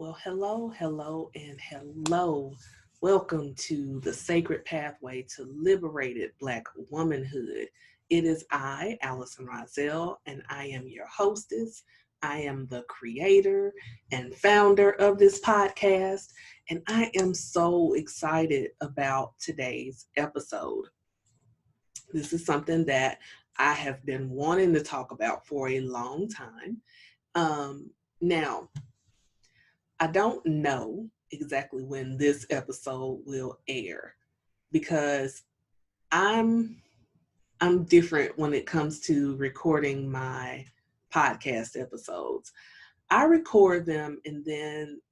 Well, hello, and hello. Welcome to the Sacred Pathway to Liberated Black Womanhood. It is I, Allison Rozelle, and I am your hostess. I am the creator and founder of this podcast, and I am so excited about today's episode. This is something that I have been wanting to talk about for a long time. Now, I don't know exactly when this episode will air because I'm I'm different when it comes to recording my podcast episodes. I record them and then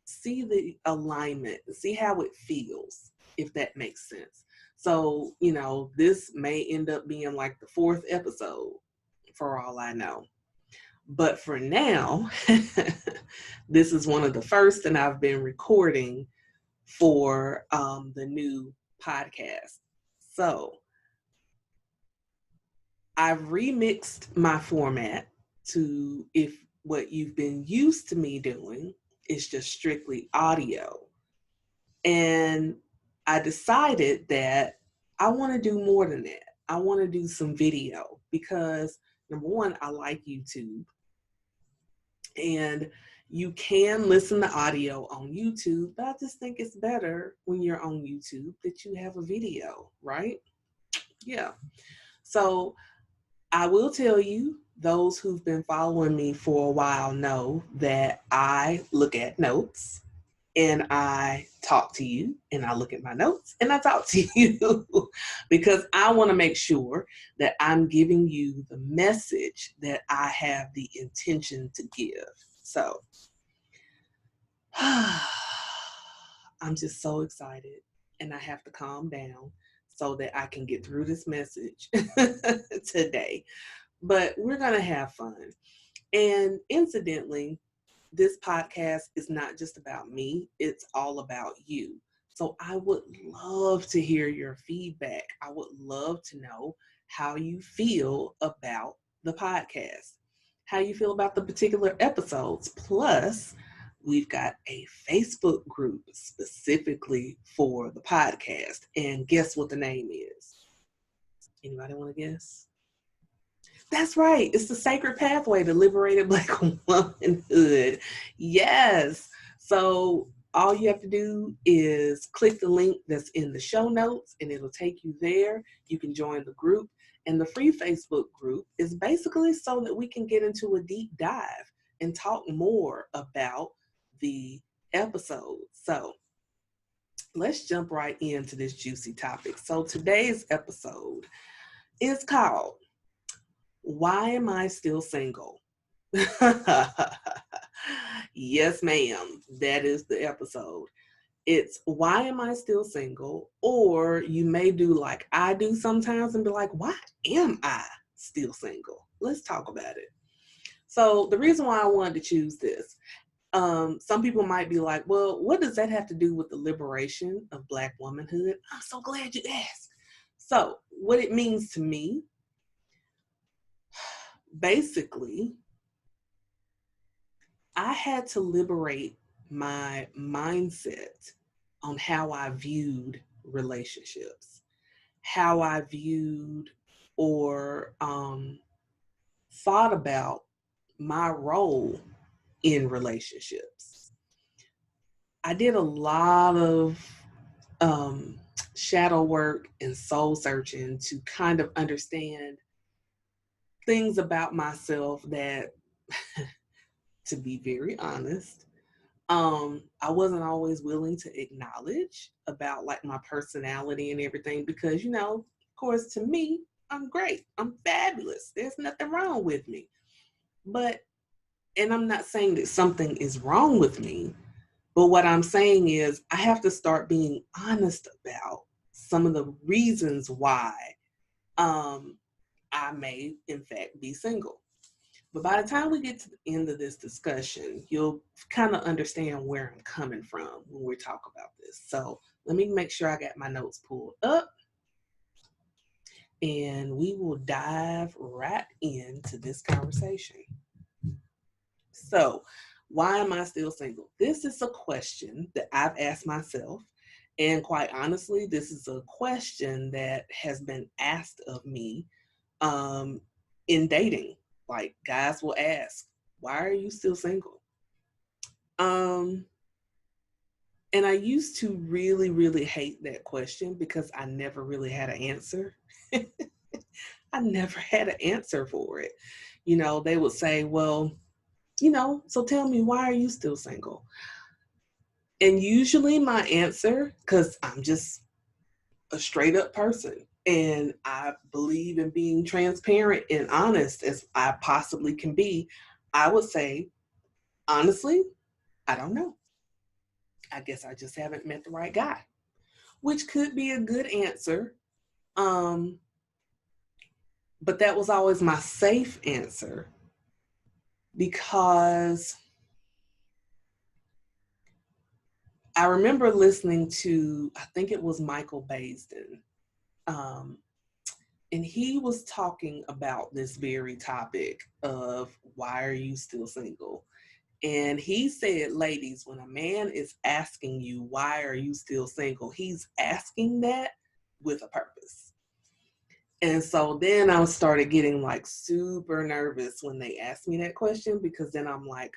see the alignment, see how it feels, if that makes sense. So, this may end up being like the fourth episode for all I know. But for now, this is one of the first, and I've been recording for the new podcast. So I've remixed my format to if what you've been used to me doing is just strictly audio. And I decided that I want to do more than that. I want to do some video because number one, I like YouTube. And you can listen to audio on YouTube, but I just think it's better when you're on YouTube that you have a video, right? Yeah. So I will tell you, those who've been following me for a while know that I look at notes and I talk to you and I look at my notes and I talk to you because I want to make sure that I'm giving you the message that I have the intention to give. So I'm just so excited and I have to calm down so that I can get through this message today. But we're going to have fun. And incidentally, this podcast is not just about me, it's all about you. So I would love to hear your feedback. I would love to know how you feel about the podcast, how you feel about the particular episodes. Plus, we've got a Facebook group specifically for the podcast. And guess what the name is? Anybody want to guess? That's right. It's the Sacred Pathway to Liberated Black Womanhood. Yes. So all you have to do is click the link that's in the show notes and it'll take you there. You can join the group. And the free Facebook group is basically so that we can get into a deep dive and talk more about the episode. So let's jump right into this juicy topic. So today's episode is called Why Am I Still Single? Yes, ma'am. That is the episode. It's Why Am I Still Single? Or you may do like I do sometimes and be like, why am I still single? Let's talk about it. So the reason why I wanted to choose this, some people might be like, well, what does that have to do with the liberation of Black womanhood? I'm so glad you asked. So what it means to me, basically, I had to liberate my mindset on how I viewed relationships, how I viewed or thought about my role in relationships. I did a lot of shadow work and soul searching to kind of understand things about myself that, to be very honest, I wasn't always willing to acknowledge about like my personality and everything because, of course, to me, I'm great. I'm fabulous. There's nothing wrong with me. But, and I'm not saying that something is wrong with me, but what I'm saying is I have to start being honest about some of the reasons why I may, in fact, be single. But by the time we get to the end of this discussion, you'll kind of understand where I'm coming from when we talk about this. So let me make sure I got my notes pulled up and we will dive right into this conversation. So Why am I still single? This is a question that I've asked myself. And quite honestly, this is a question that has been asked of me um, in dating. Like, guys will ask, why are you still single? Um, and I used to really, really hate that question because I never really had an answer. I never had an answer for it. You know, they would say, well, you know, so tell me, why are you still single? And usually my answer, because I'm just a straight up person and I believe in being transparent and honest as I possibly can be, I would say, honestly, I don't know. I guess I just haven't met the right guy, which could be a good answer. Um, but that was always my safe answer because I remember listening to, I think it was Michael Baisden, um, and he was talking about this very topic of why are you still single? And he said, ladies, when a man is asking you, why are you still single? He's asking that with a purpose. And so then I started getting like super nervous when they asked me that question because then I'm like,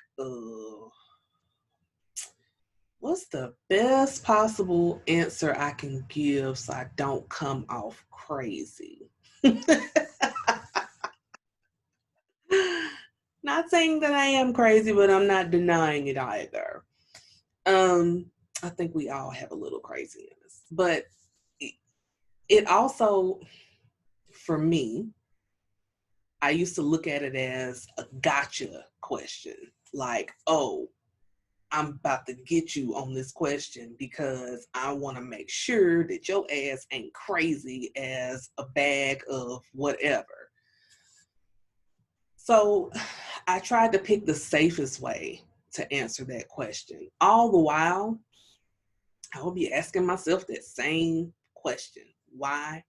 what's the best possible answer I can give so I don't come off crazy? Not saying that I am crazy, but I'm not denying it either. I think we all have a little craziness, but it also, for me, I used to look at it as a gotcha question. Like, oh, I'm about to get you on this question because I want to make sure that your ass ain't crazy as a bag of whatever. So I tried to pick the safest way to answer that question. All the while, I will be asking myself that same question. Why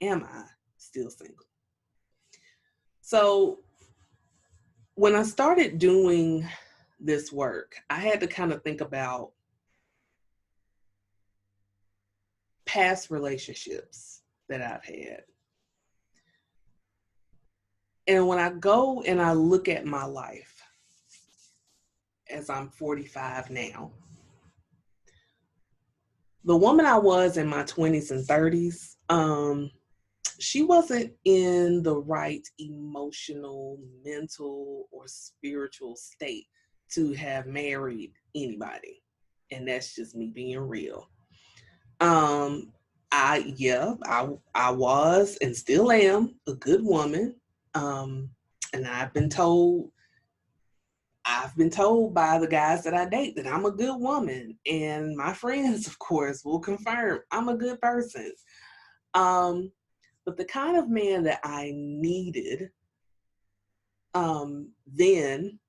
am I still single? So when I started doing this work, I had to kind of think about past relationships that I've had. And when I go and I look at my life as I'm 45 now, the woman I was in my 20s and 30s, she wasn't in the right emotional, mental, or spiritual state to have married anybody. And that's just me being real. Um, I was and still am a good woman. And I've been told by the guys that I date that I'm a good woman. And my friends, of course, will confirm I'm a good person. Um, but the kind of man that I needed then,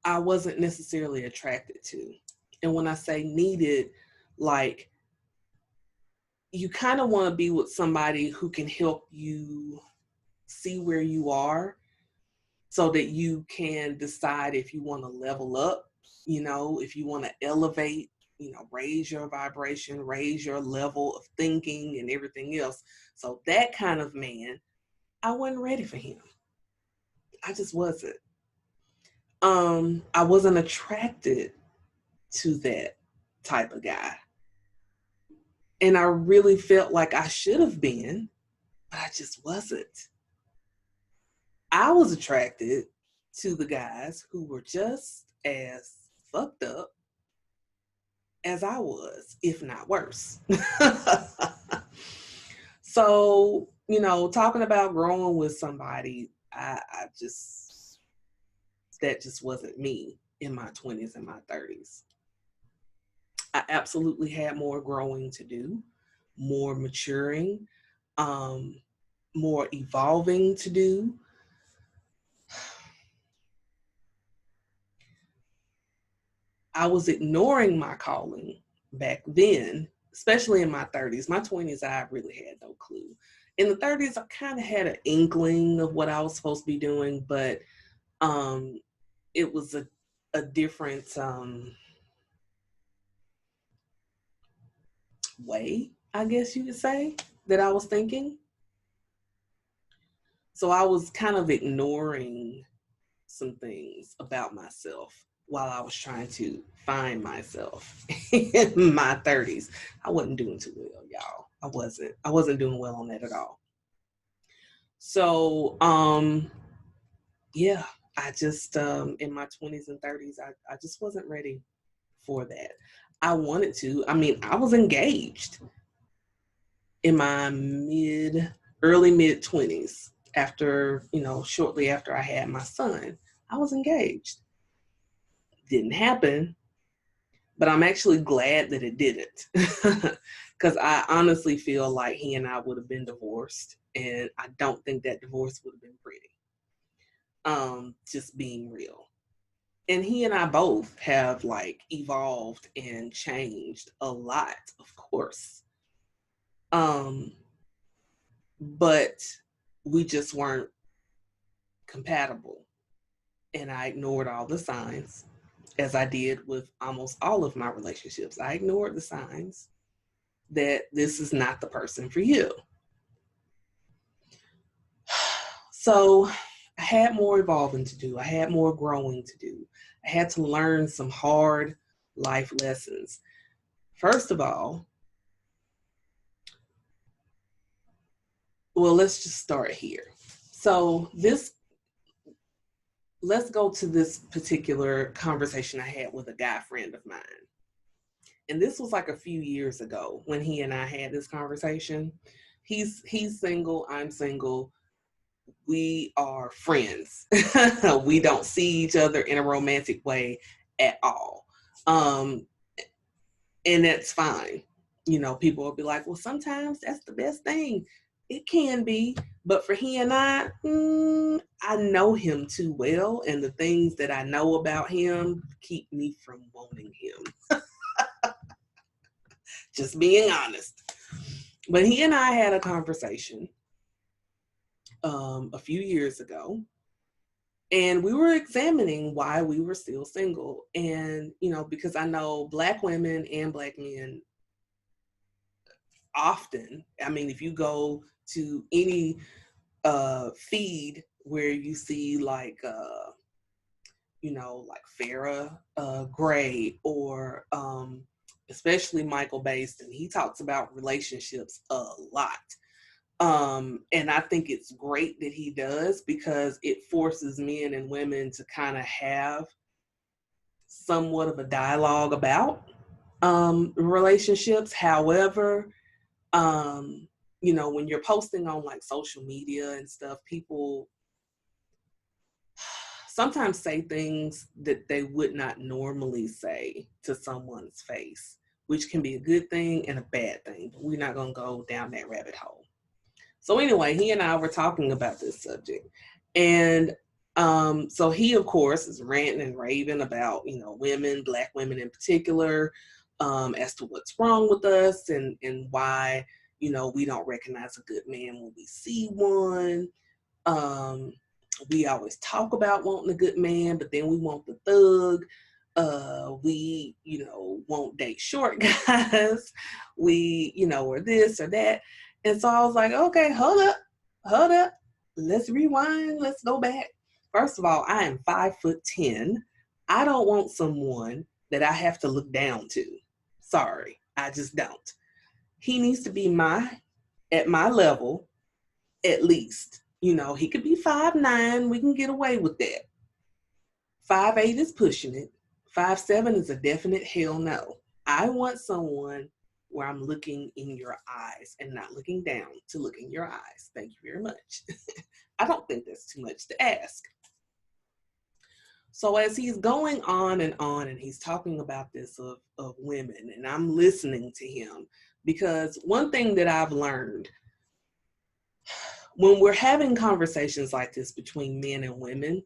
I wasn't necessarily attracted to. And when I say needed, like, you kind of want to be with somebody who can help you see where you are so that you can decide if you want to level up, you know, if you want to elevate, you know, raise your vibration, raise your level of thinking and everything else. So that kind of man, I wasn't ready for him. I just wasn't. I wasn't attracted to that type of guy. And I really felt like I should have been, but I just wasn't. I was attracted to the guys who were just as fucked up as I was, if not worse. So, you know, talking about growing with somebody, that just wasn't me in my 20s and my 30s. I absolutely had more growing to do, more maturing, um, more evolving to do. I was ignoring my calling back then, especially in my 30s. My 20s, I really had no clue. In the 30s, I kind of had an inkling of what I was supposed to be doing, but um, it was a different way, I guess you could say, that I was thinking. So I was kind of ignoring some things about myself while I was trying to find myself in my 30s. I wasn't doing too well, y'all. I wasn't doing well on that at all. So yeah, I just in my 20s and 30s, I just wasn't ready for that. I wanted to. I mean, I was engaged in my early mid 20s after, shortly after I had my son. I was engaged. Didn't happen, but I'm actually glad that it didn't. Because I honestly feel like he and I would have been divorced, and I don't think that divorce would have been pretty. Just being real. And he and I both have like evolved and changed a lot, of course. But we just weren't compatible. And I ignored all the signs, as I did with almost all of my relationships. I ignored the signs that this is not the person for you. So I had more evolving to do. I had more growing to do. I had to learn some hard life lessons. First of all, well, let's just start here. So let's go to this particular conversation I had with a guy friend of mine. And this was like a few years ago when he and I had this conversation. He's single, I'm single. We are friends. We don't see each other in a romantic way at all. And that's fine. People will be like, well, sometimes that's the best thing. It can be, but for he and I know him too well, and the things that I know about him keep me from wanting him. Just being honest. But he and I had a conversation a few years ago, and we were examining why we were still single. And, because I know Black women and Black men often, I mean, if you go to any feed where you see like Farrah Gray or especially Michael Baston, he talks about relationships a lot. And I think it's great that he does, because it forces men and women to kind of have somewhat of a dialogue about relationships. However, when you're posting on like social media and stuff, people sometimes say things that they would not normally say to someone's face, which can be a good thing and a bad thing, but we're not going to go down that rabbit hole. So anyway, he and I were talking about this subject. And so he, of course, is ranting and raving about, women, Black women in particular, as to what's wrong with us and why, we don't recognize a good man when we see one. We always talk about wanting a good man, but then we want the thug. We, won't date short guys. We, or this or that. And so I was like, okay, hold up. Let's rewind. Let's go back. First of all, I am 5'10". I don't want someone that I have to look down to. Sorry, I just don't. He needs to be at my level, at least. He could be 5'9". We can get away with that. 5'8" is pushing it. 5'7" is a definite hell no. I want someone where I'm looking in your eyes and not looking down to look in your eyes. Thank you very much. I don't think that's too much to ask. So as he's going on and he's talking about this of women, and I'm listening to him, because one thing that I've learned when we're having conversations like this between men and women,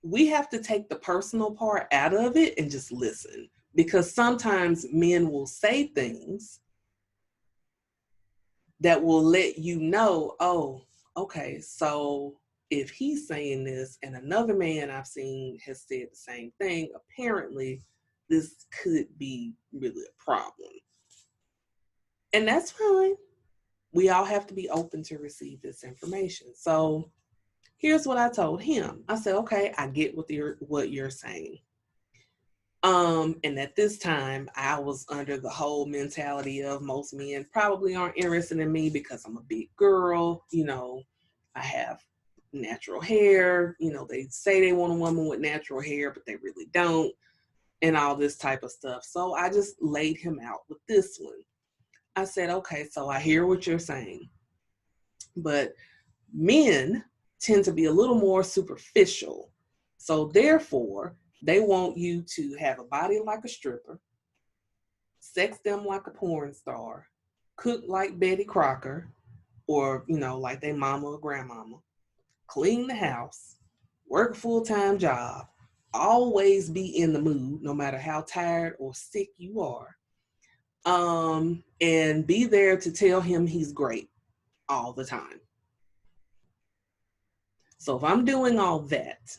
we have to take the personal part out of it and just listen. Because sometimes men will say things that will let you know, oh, okay, so if he's saying this and another man I've seen has said the same thing, apparently this could be really a problem. And that's fine. We all have to be open to receive this information. So here's what I told him. I said, okay, I get what you're saying. And at this time, I was under the whole mentality of most men probably aren't interested in me because I'm a big girl. I have natural hair. They say they want a woman with natural hair, but they really don't, and all this type of stuff. So I just laid him out with this one. I said, okay, so I hear what you're saying, but men tend to be a little more superficial. So therefore, they want you to have a body like a stripper, sex them like a porn star, cook like Betty Crocker, or, like their mama or grandmama, clean the house, work a full-time job, always be in the mood, no matter how tired or sick you are, and be there to tell him he's great all the time. So if I'm doing all that,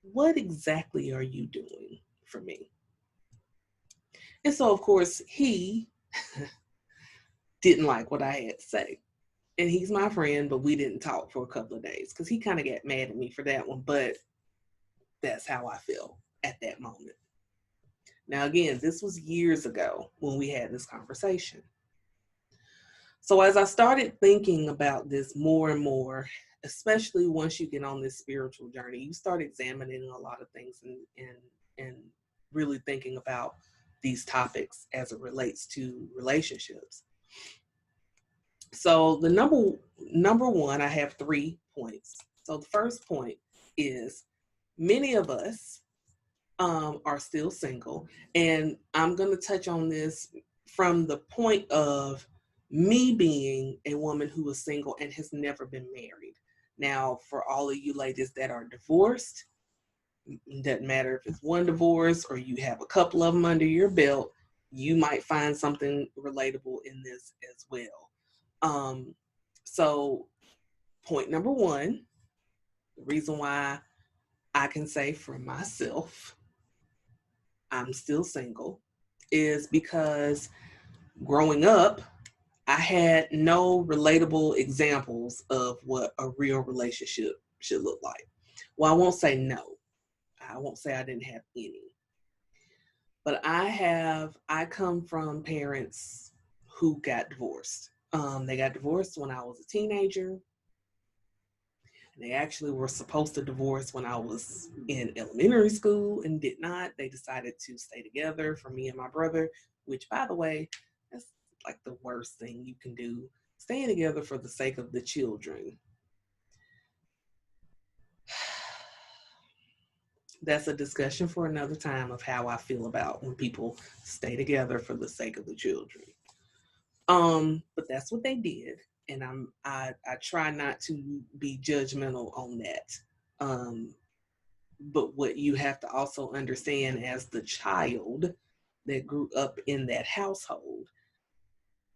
what exactly are you doing for me? And so, of course, he didn't like what I had to say. And he's my friend, but we didn't talk for a couple of days because he kind of got mad at me for that one. But that's how I feel at that moment. Now, again, this was years ago when we had this conversation. So as I started thinking about this more and more, especially once you get on this spiritual journey, you start examining a lot of things and really thinking about these topics as it relates to relationships. So the number one, I have 3 points. So the first point is many of us are still single, and I'm going to touch on this from the point of me being a woman who is single and has never been married. Now, for all of you ladies that are divorced, it doesn't matter if it's one divorce or you have a couple of them under your belt, you might find something relatable in this as well. So point number one, the reason why I can say for myself, I'm still single, is because growing up, I had no relatable examples of what a real relationship should look like. Well, I won't say no. I won't say I didn't have any. But I come from parents who got divorced. They got divorced when I was a teenager. They actually were supposed to divorce when I was in elementary school and did not. They decided to stay together for me and my brother, which, by the way, that's like the worst thing you can do. Staying together for the sake of the children. That's a discussion for another time of how I feel about when people stay together for the sake of the children. But that's what they did. And I try not to be judgmental on that. But what you have to also understand as the child that grew up in that household,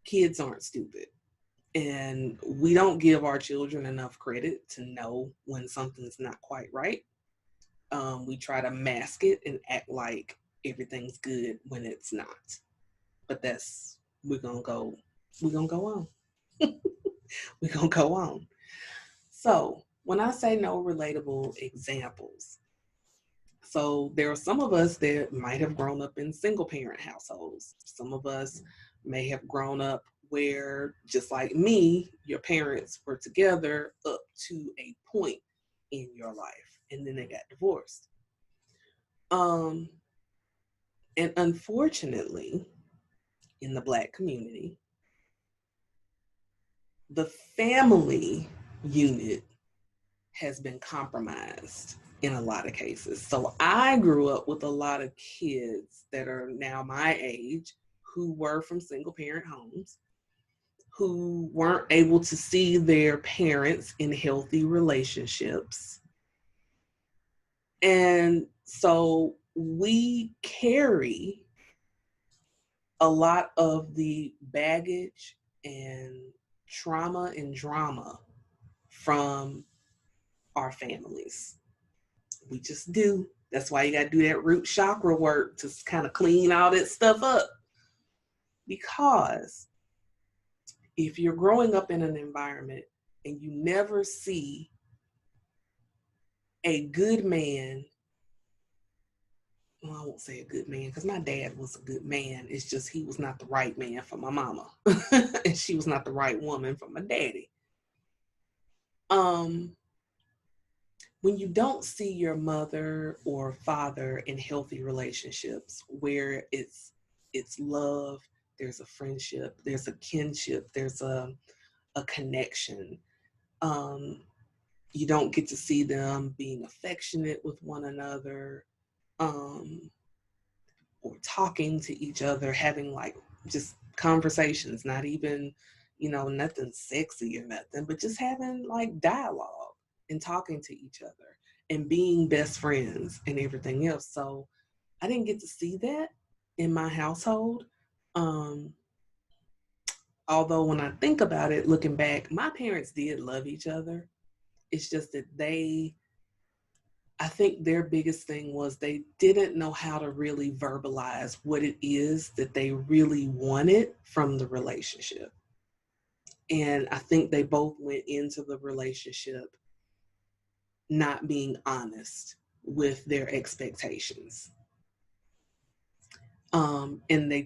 kids aren't stupid. And we don't give our children enough credit to know when something's not quite right. We try to mask it and act like everything's good when it's not. But we're gonna go on. We're gonna go on. So when I say no relatable examples, so there are some of us that might have grown up in single parent households. Some of us may have grown up where, just like me, your parents were together up to a point in your life, and then they got divorced. And unfortunately, in the Black community, the family unit has been compromised in a lot of cases. So I grew up with a lot of kids that are now my age who were from single parent homes, who weren't able to see their parents in healthy relationships. And so we carry a lot of the baggage and trauma and drama from our families. We just do. That's why you got to do that root chakra work to kind of clean all that stuff up. Because if you're growing up in an environment and you never see a good man, well, I won't say a good man because my dad was a good man. It's just he was not the right man for my mama. And she was not the right woman for my daddy. When you don't see your mother or father in healthy relationships where it's love, there's a friendship, there's a kinship, there's a connection. You don't get to see them being affectionate with one another, or talking to each other, having like just conversations, not even, nothing sexy or nothing, but just having like dialogue and talking to each other and being best friends and everything else. So I didn't get to see that in my household. Although when I think about it, looking back, my parents did love each other. It's just that I think their biggest thing was they didn't know how to really verbalize what it is that they really wanted from the relationship. And I think they both went into the relationship not being honest with their expectations. And I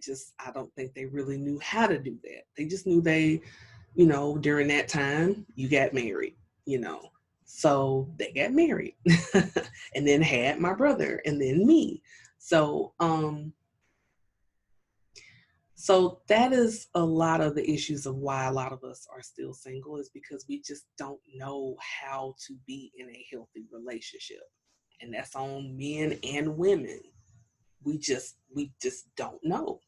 don't think they really knew how to do that. They just knew during that time, you got married, So they got married and then had my brother and then me. So that is a lot of the issues of why a lot of us are still single, is because we just don't know how to be in a healthy relationship. And that's on men and women. We just don't know.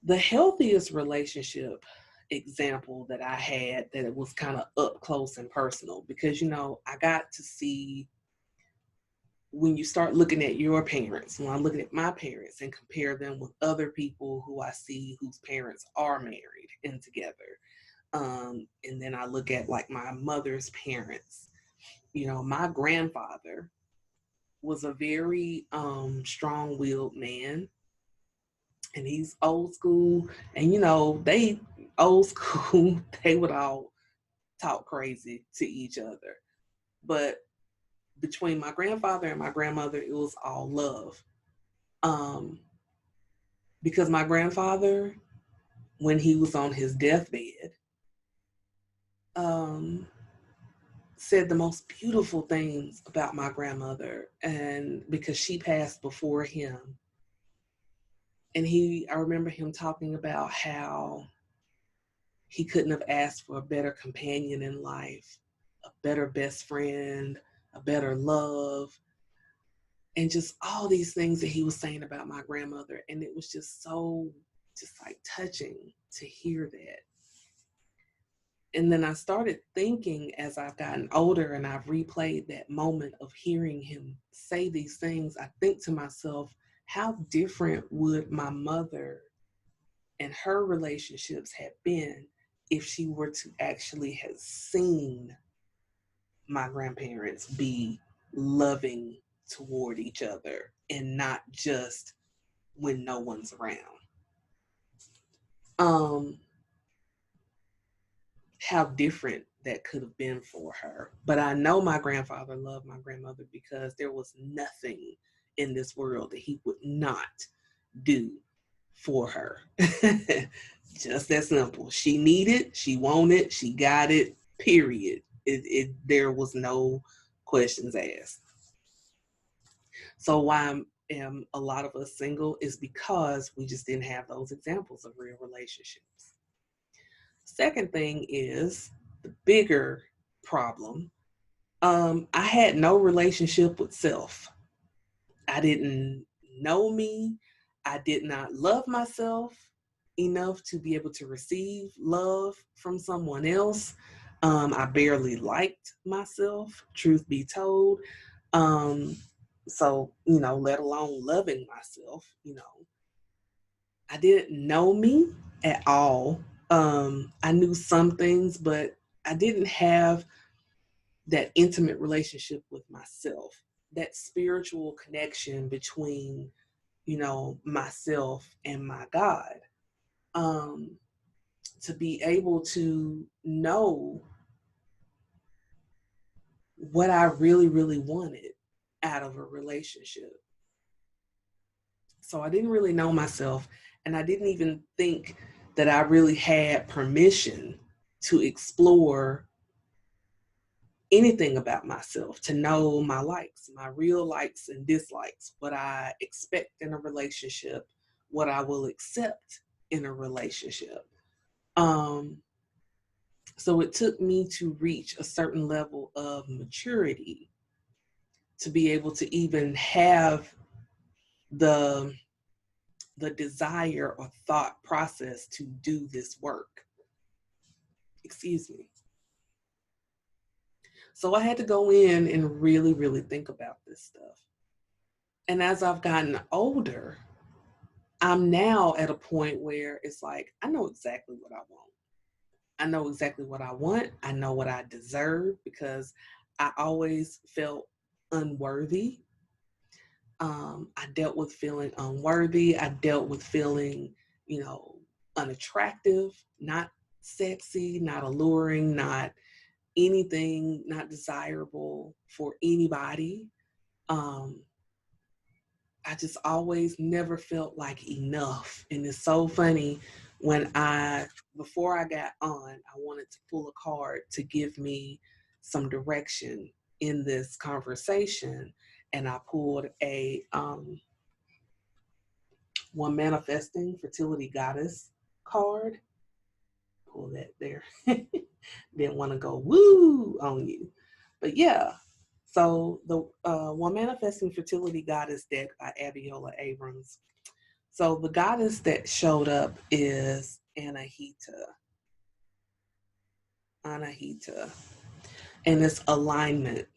The healthiest relationship example that I had, that it was kind of up close and personal, because I got to see, when you start looking at your parents, when I'm looking at my parents and compare them with other people who I see whose parents are married and together, and then I look at like my mother's parents, my grandfather was a very strong-willed man, and he's old school, and they old school, they would all talk crazy to each other. But between my grandfather and my grandmother, it was all love. Because my grandfather, when he was on his deathbed, said the most beautiful things about my grandmother, and because she passed before him. And I remember him talking about how he couldn't have asked for a better companion in life, a better best friend, a better love, and just all these things that he was saying about my grandmother. And it was just so like touching to hear that. And then I started thinking, as I've gotten older and I've replayed that moment of hearing him say these things, I think to myself, how different would my mother and her relationships have been if she were to actually have seen my grandparents be loving toward each other and not just when no one's around. How different that could have been for her. But I know my grandfather loved my grandmother because there was nothing in this world that he would not do for her. Just that simple. She needed, she wanted, she got it, period. There was no questions asked. So why am a lot of us single is because we just didn't have those examples of real relationships. Second thing is the bigger problem. I had no relationship with self. I didn't know me. I did not love myself enough to be able to receive love from someone else. I barely liked myself, truth be told. So, let alone loving myself, I didn't know me at all. I knew some things, but I didn't have that intimate relationship with myself, that spiritual connection between, myself and my God. To be able to know what I really, really wanted out of a relationship. So I didn't really know myself, and I didn't even think that I really had permission to explore anything about myself, to know my likes, my real likes and dislikes, what I expect in a relationship, what I will accept in a relationship. So it took me to reach a certain level of maturity to be able to even have the desire or thought process to do this work. Excuse me. So I had to go in and really, really think about this stuff. And as I've gotten older, I'm now at a point where it's like, I know exactly what I want. I know exactly what I want. I know what I deserve, because I always felt unworthy. I dealt with feeling unworthy. I dealt with feeling, unattractive, not sexy, not alluring, not anything, not desirable for anybody. I just always never felt like enough. And it's so funny, before I got on, I wanted to pull a card to give me some direction in this conversation. And I pulled a one manifesting fertility goddess card. Pull that there. Didn't want to go woo on you. But yeah, so the one manifesting fertility goddess deck by Abiola Abrams. So the goddess that showed up is Anahita. Anahita. And it's alignment.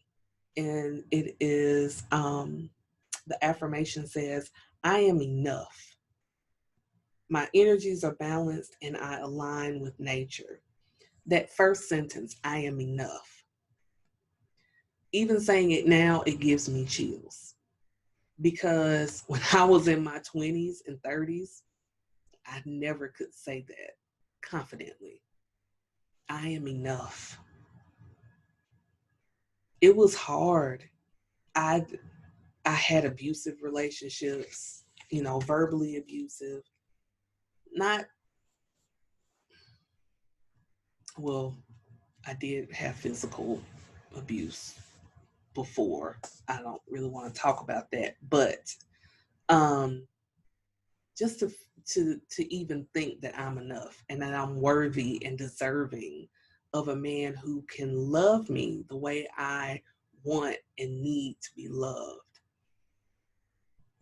And it is, the affirmation says, I am enough. My energies are balanced and I align with nature. That first sentence, I am enough. Even saying it now, it gives me chills. Because when I was in my 20s and 30s, I never could say that confidently. I am enough. It was hard. I had abusive relationships, verbally abusive. Not, well, I did have physical abuse before. I don't really want to talk about that, but just to even think that I'm enough and that I'm worthy and deserving of a man who can love me the way I want and need to be loved.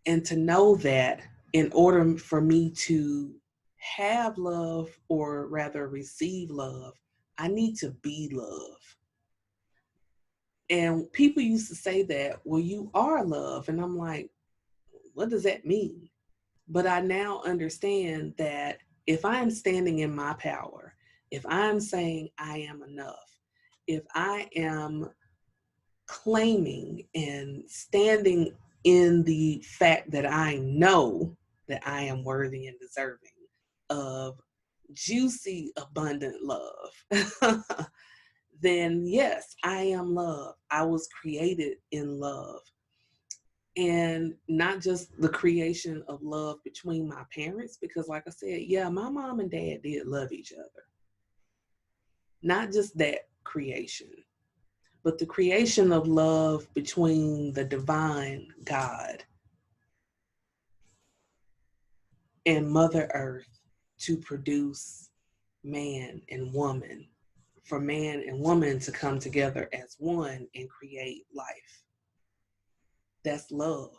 And to know that in order for me to have love, or rather receive love, I need to be love. And people used to say that, well, you are love. And I'm like, what does that mean? But I now understand that if I'm standing in my power, if I'm saying I am enough, if I am claiming and standing in the fact that I know that I am worthy and deserving of juicy, abundant love, then yes, I am love. I was created in love. And not just the creation of love between my parents, because like I said, yeah, my mom and dad did love each other. Not just that creation, but the creation of love between the divine God and Mother Earth to produce man and woman, for man and woman to come together as one and create life. That's love.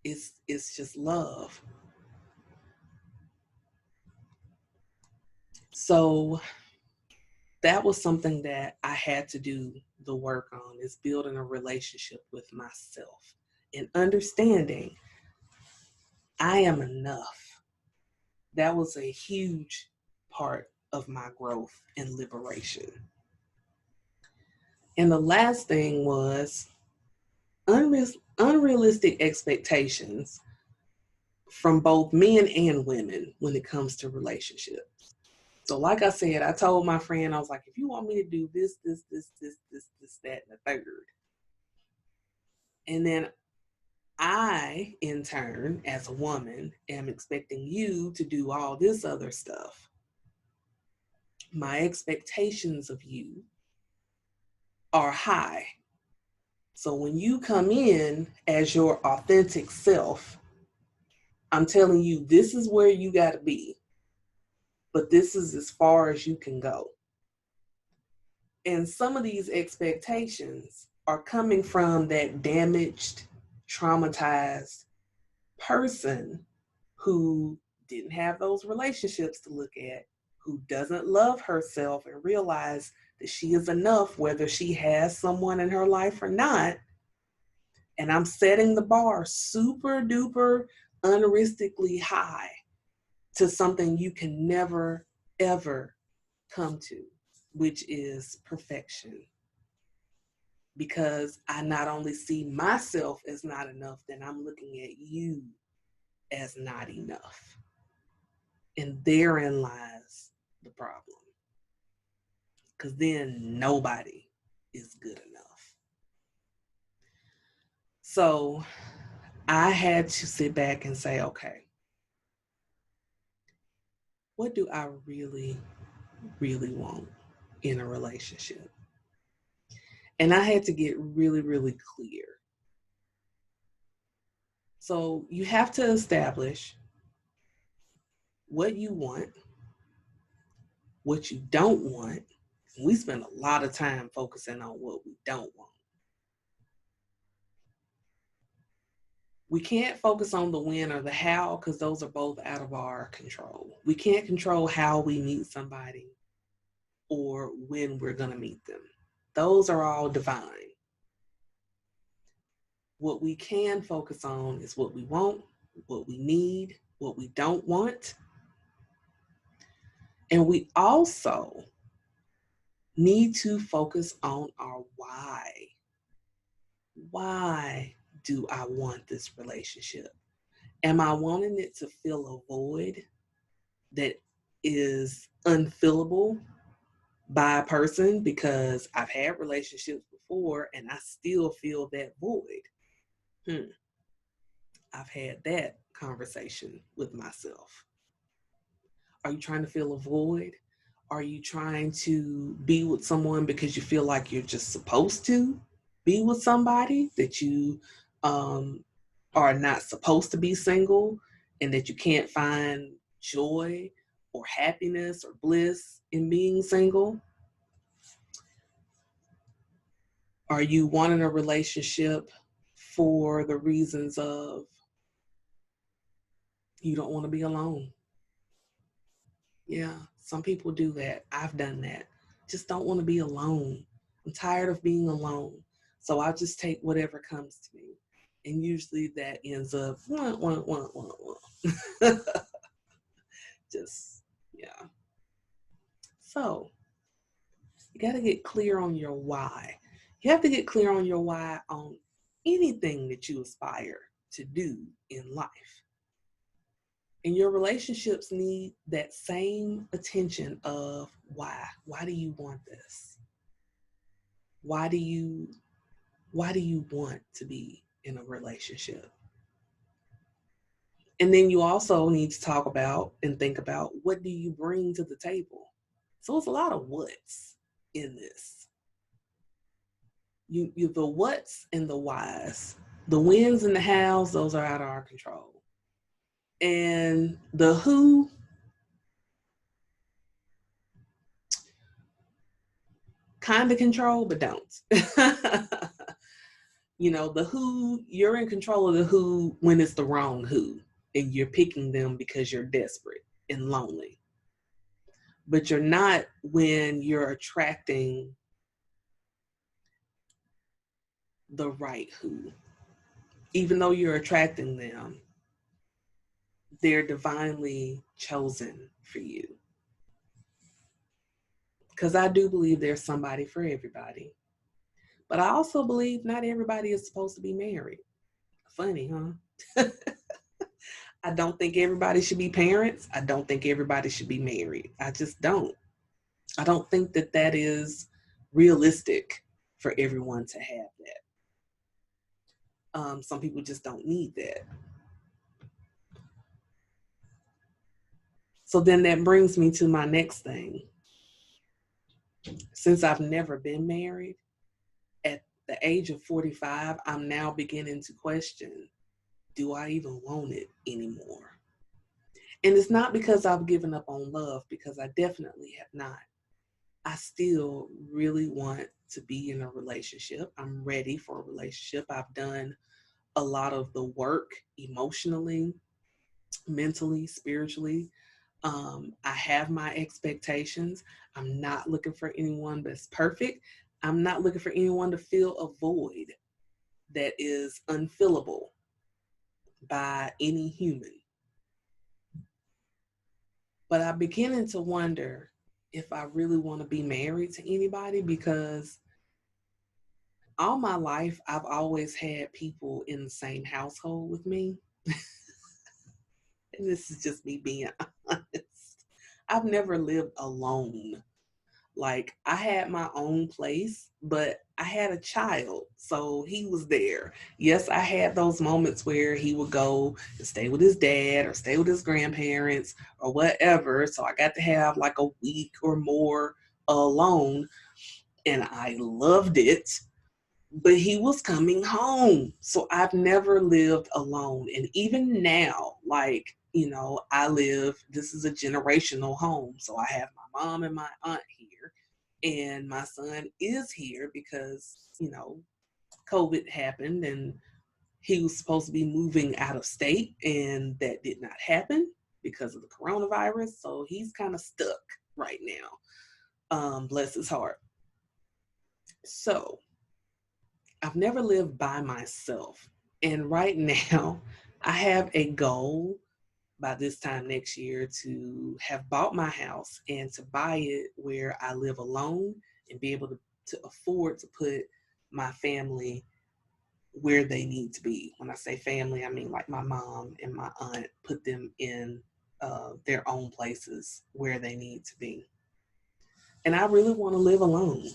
It's just love. So that was something that I had to do the work on, is building a relationship with myself and understanding I am enough. That was a huge part of my growth and liberation. And the last thing was unrealistic expectations from both men and women when it comes to relationships. So like I said, I told my friend, I was like, if you want me to do this, that, and the third. And then I, in turn, as a woman, am expecting you to do all this other stuff. My expectations of you are high. So when you come in as your authentic self, I'm telling you, this is where you got to be, but this is as far as you can go. And some of these expectations are coming from that damaged, traumatized person who didn't have those relationships to look at, who doesn't love herself and realize that she is enough, whether she has someone in her life or not. And I'm setting the bar super duper unrealistically high to something you can never, ever come to, which is perfection. Because I not only see myself as not enough, then I'm looking at you as not enough. And therein lies the problem. Because then nobody is good enough. So I had to sit back and say, okay, what do I really, really want in a relationship? And I had to get really, really clear. So you have to establish what you want, what you don't want. We spend a lot of time focusing on what we don't want. We can't focus on the when or the how because those are both out of our control. We can't control how we meet somebody or when we're going to meet them. Those are all divine. What we can focus on is what we want, what we need, what we don't want. And we also need to focus on our why. Why do I want this relationship? Am I wanting it to fill a void that is unfillable by a person? Because I've had relationships before and I still feel that void. I've had that conversation with myself. Are you trying to fill a void? Are you trying to be with someone because you feel like you're just supposed to be with somebody, that you are not supposed to be single and that you can't find joy or happiness or bliss in being single? Are you wanting a relationship for the reasons of you don't want to be alone? Yeah, some people do that. I've done that. Just don't want to be alone. I'm tired of being alone. So I'll just take whatever comes to me. And usually that ends up just, yeah. So you got to get clear on your why. You have to get clear on your why on anything that you aspire to do in life. And your relationships need that same attention of why. Why do you want this? Why do you want to be in a relationship? And then you also need to talk about and think about, what do you bring to the table? So it's a lot of what's in this. You the what's and the whys. The whens and the hows, those are out of our control. And the who, kind of control, but don't. The who, you're in control of the who when it's the wrong who, and you're picking them because you're desperate and lonely. But you're not when you're attracting the right who. Even though you're attracting them, they're divinely chosen for you. Because I do believe there's somebody for everybody. But I also believe not everybody is supposed to be married. Funny, huh? I don't think everybody should be parents. I don't think everybody should be married. I just don't. I don't think that that is realistic for everyone to have that. Some people just don't need that. So then that brings me to my next thing. Since I've never been married, at the age of 45, I'm now beginning to question, do I even want it anymore? And it's not because I've given up on love, because I definitely have not. I still really want to be in a relationship. I'm ready for a relationship. I've done a lot of the work emotionally, mentally, spiritually. I have my expectations. I'm not looking for anyone that's perfect. I'm not looking for anyone to fill a void that is unfillable by any human. But I'm beginning to wonder if I really want to be married to anybody, because all my life I've always had people in the same household with me. And this is just me being honest. I've never lived alone. Like, I had my own place, but I had a child, so he was there. Yes, I had those moments where he would go and stay with his dad or stay with his grandparents or whatever. So I got to have like a week or more alone, and I loved it. But he was coming home. So I've never lived alone. And even now, like, this is a generational home. So I have my mom and my aunt here, and my son is here because, COVID happened and he was supposed to be moving out of state, and that did not happen because of the coronavirus. So he's kind of stuck right now. Bless his heart. So I've never lived by myself. And right now, I have a goal by this time next year to have bought my house and to buy it where I live alone and be able to afford to put my family where they need to be. When I say family, I mean like my mom and my aunt, put them in their own places where they need to be. And I really want to live alone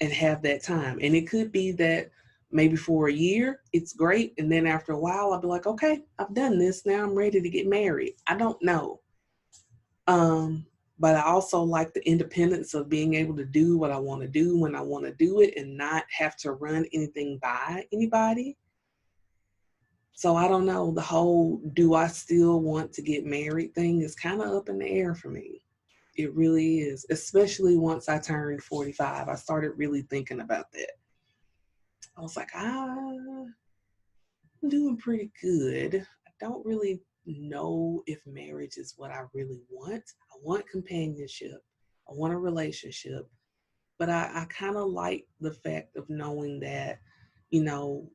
and have that time. And it could be that maybe for a year, it's great. And then after a while, I'll be like, okay, I've done this. Now I'm ready to get married. I don't know. But I also like the independence of being able to do what I want to do when I want to do it and not have to run anything by anybody. So I don't know. The whole do I still want to get married thing is kind of up in the air for me. It really is, especially once I turned 45. I started really thinking about that. I was like, I'm doing pretty good. I don't really know if marriage is what I really want. I want companionship. I want a relationship. But I kind of like the fact of knowing that, you know,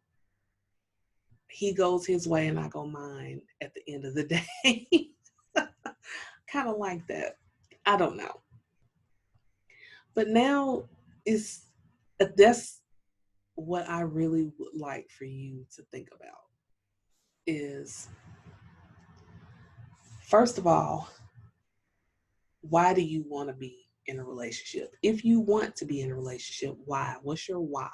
he goes his way and I go mine at the end of the day. Kind of like that. I don't know. But now it's that's what I really would like for you to think about is, first of all, why do you want to be in a relationship? If you want to be in a relationship, why? What's your why?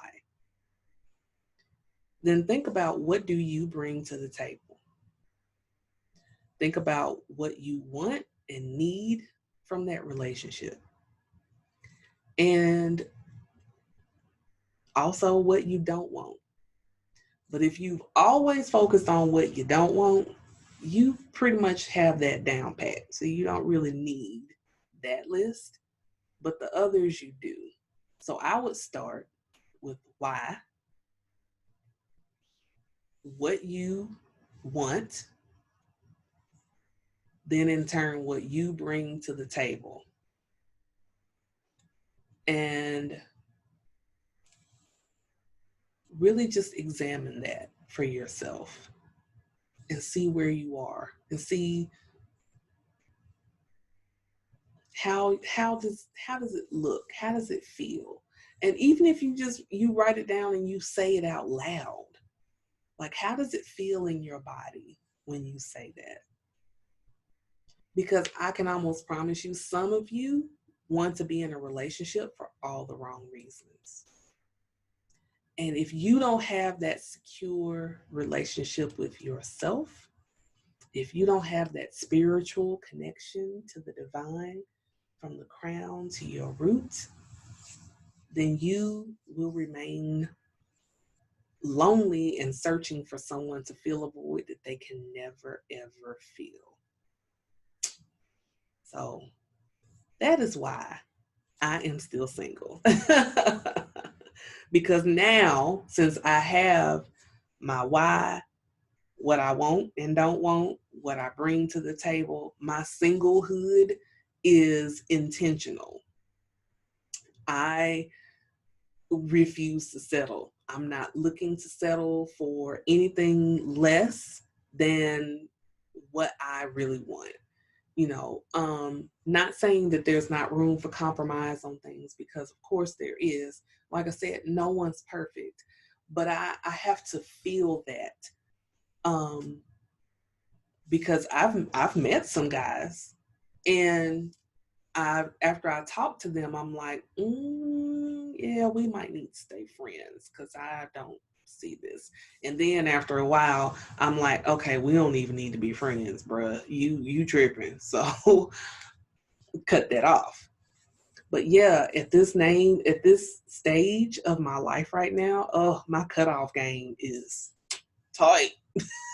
Then think about, what do you bring to the table? Think about what you want and need from that relationship. And also what you don't want. But if you've always focused on what you don't want, you pretty much have that down pat. So you don't really need that list, but the others you do. So I would start with why, what you want, then in turn, what you bring to the table. And really just examine that for yourself and see where you are and see how does it look? How does it feel? And even if you write it down and you say it out loud, like, how does it feel in your body when you say that? Because I can almost promise you, some of you want to be in a relationship for all the wrong reasons. And if you don't have that secure relationship with yourself, if you don't have that spiritual connection to the divine from the crown to your root, then you will remain lonely and searching for someone to fill a void that they can never, ever feel. So that is why I am still single. Because now, since I have my why, what I want and don't want, what I bring to the table, my singlehood is intentional. I refuse to settle. I'm not looking to settle for anything less than what I really want. Not saying that there's not room for compromise on things, because of course there is. Like I said, no one's perfect, but I have to feel that, because I've met some guys, and after I talk to them, I'm like, yeah, we might need to stay friends because I don't see this. And then after a while, I'm like, okay, we don't even need to be friends, bruh. You tripping. So cut that off. But yeah, at this stage of my life right now, oh, my cutoff game is tight.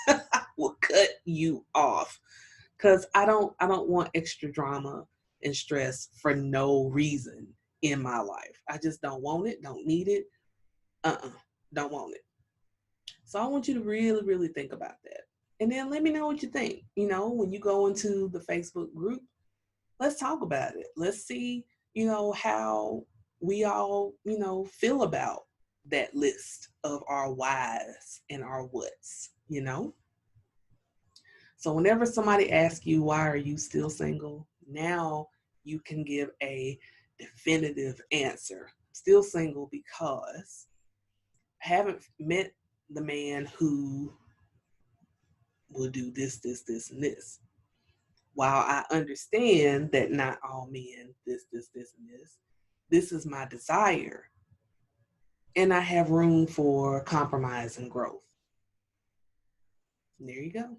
I will cut you off because I don't want extra drama and stress for no reason in my life. I just don't want it, don't need it. Don't want it. So I want you to really, really think about that. And then let me know what you think. When you go into the Facebook group, let's talk about it. Let's see, how we all, feel about that list of our whys and our whats. So whenever somebody asks you, why are you still single? Now you can give a definitive answer. Still single because I haven't met the man who will do this, this, this, and this. While I understand that not all men, this, and this is my desire. And I have room for compromise and growth. And there you go.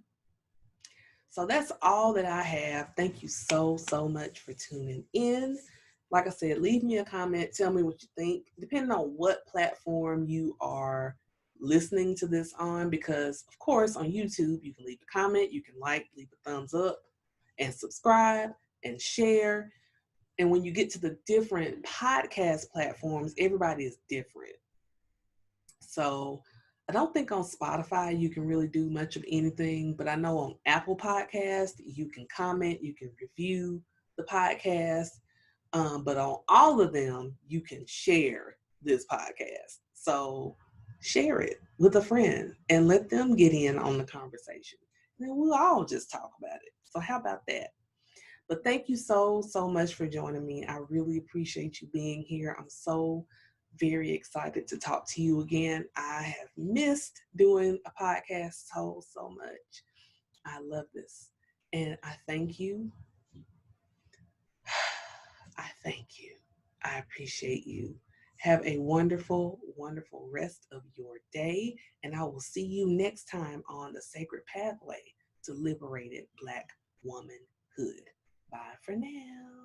So that's all that I have. Thank you so, so much for tuning in. Like I said, leave me a comment. Tell me what you think, depending on what platform you are listening to this on, because of course on YouTube, you can leave a comment, you can leave a thumbs up and subscribe and share. And when you get to the different podcast platforms, everybody is different. So I don't think on Spotify you can really do much of anything, but I know on Apple Podcast, you can comment, you can review the podcast. But on all of them, you can share this podcast. So share it with a friend and let them get in on the conversation. And then we'll all just talk about it. So how about that? But thank you so, so much for joining me. I really appreciate you being here. I'm so very excited to talk to you again. I have missed doing a podcast so much. I love this. And I thank you. I thank you. I appreciate you. Have a wonderful, wonderful rest of your day. And I will see you next time on the Sacred Pathway to Liberated Black Womanhood. Bye for now.